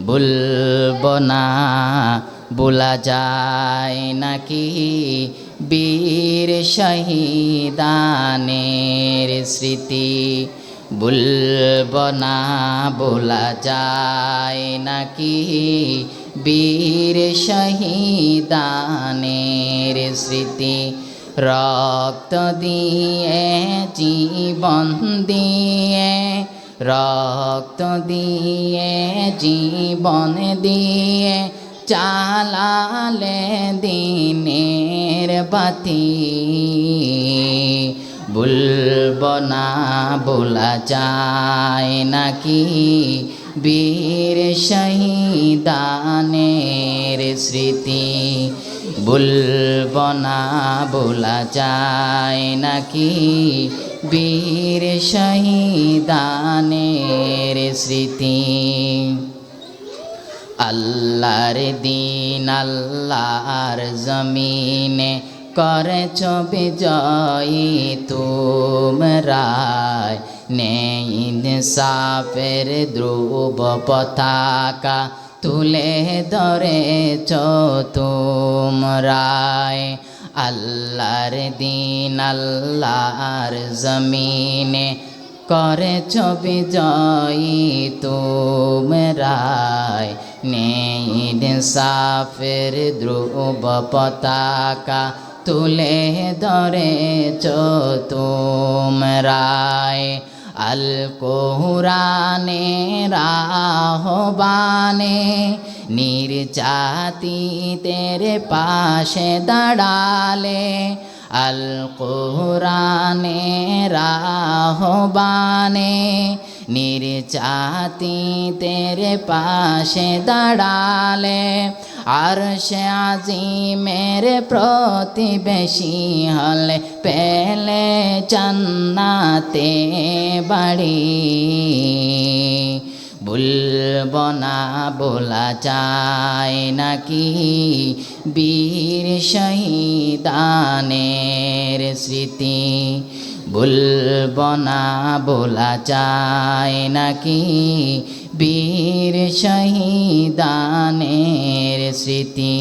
ভুলব না ভোলা যায় নাকি বীর শহীদানের স্মৃতি। ভুলব না ভোলা যায় নাকি বীর শহীদানের স্মৃতি। রক্ত দিয়ে জীবন দিয়ে রক্ত দিয়ে জীবন দিয়ে চালালে দিনের বাতি। ভুলব না ভোলা যায় নাকি বীর শহীদানের স্মৃতি। ভুলব না ভোলা যায় নাকি বীর শহীদানের স্মৃতি। আল্লাহর দিন আল্লাহর জমিনে করেছ বিজয়ী তোমরাই। নেই ইনসাফের ধ্রুব পতাকা তুলে ধরেছ তোমরাই। আল্লাহর দিন আল্লাহর জমিনে করেছ বিজয়ী তোমরাই। নেই ইনসাফের ধ্রুব পতাকা তুলে ধরেছ তোমরাই। আল কোরআনের আহ্বানে নির্যাতিতের পাশে দাঁড়ালে। আল কোরআনের আহ্বানে নির্যাতিতের পাশে দাঁড়ালে। আরশে আজিমের প্রতিবেশী হলে পেলে জান্নাতে বাড়ি। ভুলব না ভোলা যায় নাকি বীর শহীদানের স্মৃতি। ভুলব না ভোলা যায় নাকি বীর শহীদানের স্মৃতি।